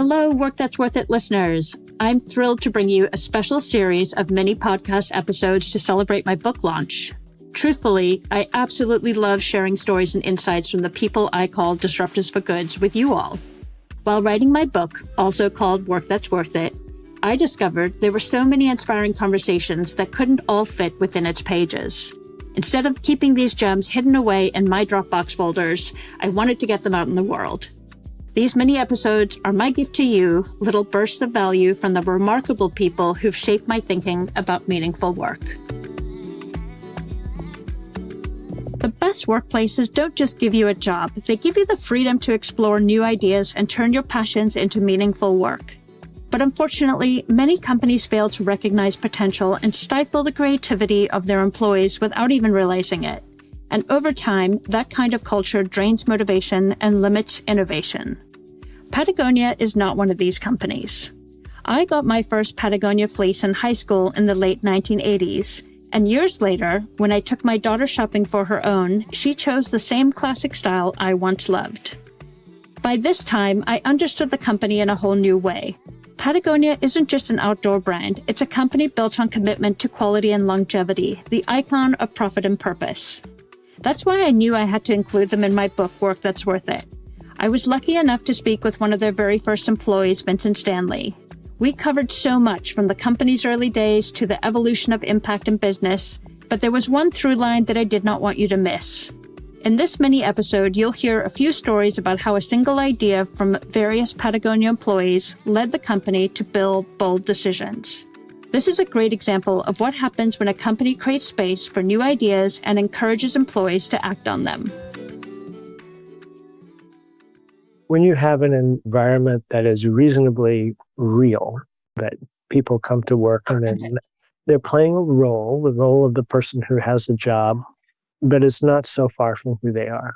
Hello, Work That's Worth It listeners. I'm thrilled to bring you a special series of mini podcast episodes to celebrate my book launch. Truthfully, I absolutely love sharing stories and insights from the people I call disruptors for goods with you all. While writing my book, also called Work That's Worth It, I discovered there were so many inspiring conversations that couldn't all fit within its pages. Instead of keeping these gems hidden away in my Dropbox folders, I wanted to get them out in the world. These mini episodes are my gift to you, little bursts of value from the remarkable people who've shaped my thinking about meaningful work. The best workplaces don't just give you a job, they give you the freedom to explore new ideas and turn your passions into meaningful work. But unfortunately, many companies fail to recognize potential and stifle the creativity of their employees without even realizing it. And over time, that kind of culture drains motivation and limits innovation. Patagonia is not one of these companies. I got my first Patagonia fleece in high school in the late 1980s, and years later, when I took my daughter shopping for her own, she chose the same classic style I once loved. By this time, I understood the company in a whole new way. Patagonia isn't just an outdoor brand, it's a company built on commitment to quality and longevity, the icon of profit and purpose. That's why I knew I had to include them in my book, Work That's Worth It. I was lucky enough to speak with one of their very first employees, Vincent Stanley. We covered so much from the company's early days to the evolution of impact in business, but there was one through line that I did not want you to miss. In this mini episode, you'll hear a few stories about how a single idea from various Patagonia employees led the company to build bold decisions. This is a great example of what happens when a company creates space for new ideas and encourages employees to act on them. When you have an environment that is reasonably real, that people come to work and then they're playing a role, the role of the person who has the job, but it's not so far from who they are.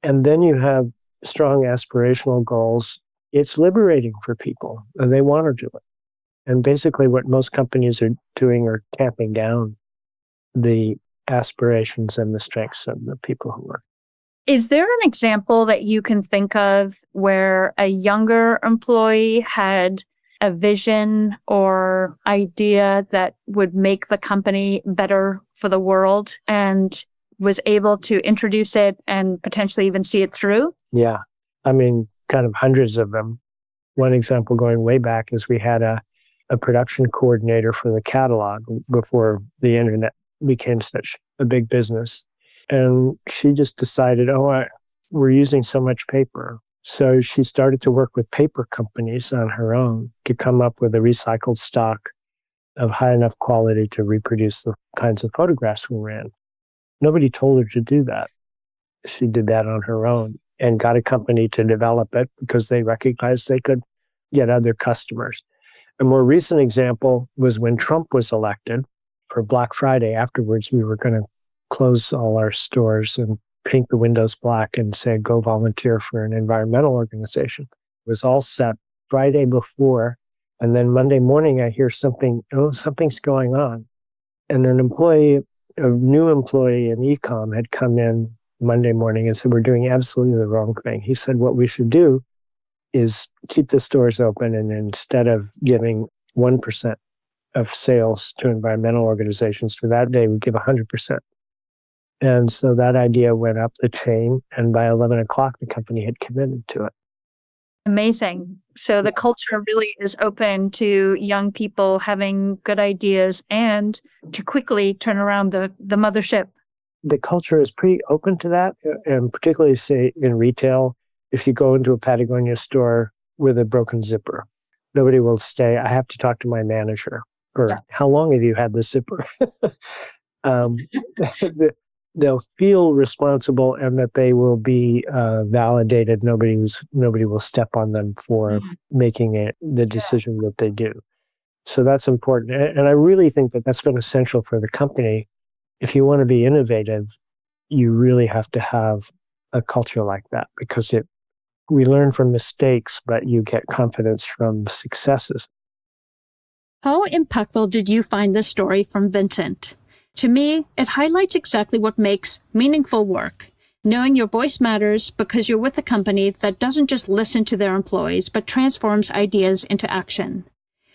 And then you have strong aspirational goals. It's liberating for people, and they want to do it. And basically what most companies are doing are tamping down the aspirations and the strengths of the people who work. Is there an example that you can think of where a younger employee had a vision or idea that would make the company better for the world and was able to introduce it and potentially even see it through? Yeah. I mean, kind of hundreds of them. One example going way back is we had a production coordinator for the catalog before the internet became such a big business. And she just decided, we're using so much paper. So she started to work with paper companies on her own to come up with a recycled stock of high enough quality to reproduce the kinds of photographs we ran. Nobody told her to do that. She did that on her own and got a company to develop it because they recognized they could get other customers. A more recent example was when Trump was elected. For Black Friday afterwards, we were going to close all our stores and paint the windows black and say, go volunteer for an environmental organization. It was all set Friday before. And then Monday morning, I hear something's going on. And a new employee in e-com had come in Monday morning and said, we're doing absolutely the wrong thing. He said, what we should do is keep the stores open, and instead of giving 1% of sales to environmental organizations for that day, we give 100%. And so that idea went up the chain, and by 11 o'clock, the company had committed to it. Amazing. So the culture really is open to young people having good ideas and to quickly turn around the mothership. The culture is pretty open to that, and particularly, say, in retail, if you go into a Patagonia store with a broken zipper, nobody will stay, I have to talk to my manager, or how long have you had this zipper? They'll feel responsible and that they will be validated. Nobody will step on them for making the decision that they do. So that's important. And I really think that that's been essential for the company. If you want to be innovative, you really have to have a culture like that, because we learn from mistakes, but you get confidence from successes. How impactful did you find this story from Vincent? To me, it highlights exactly what makes meaningful work. Knowing your voice matters because you're with a company that doesn't just listen to their employees, but transforms ideas into action.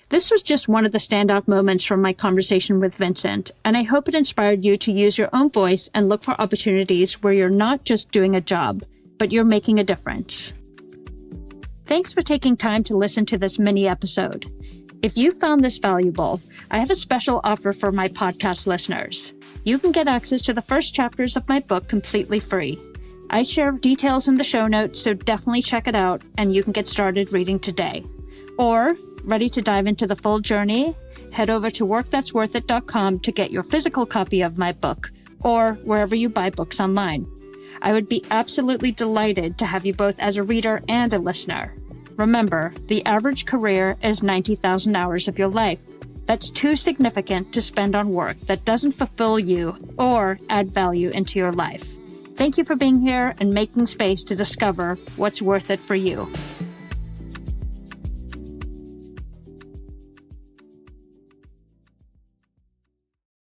This was just one of the standout moments from my conversation with Vincent, and I hope it inspired you to use your own voice and look for opportunities where you're not just doing a job, but you're making a difference. Thanks for taking time to listen to this mini episode. If you found this valuable, I have a special offer for my podcast listeners. You can get access to the first chapters of my book completely free. I share details in the show notes, so definitely check it out, and you can get started reading today. Or, ready to dive into the full journey? Head over to workthat'sworthit.com to get your physical copy of my book, or wherever you buy books online. I would be absolutely delighted to have you both as a reader and a listener. Remember, the average career is 90,000 hours of your life. That's too significant to spend on work that doesn't fulfill you or add value into your life. Thank you for being here and making space to discover what's worth it for you.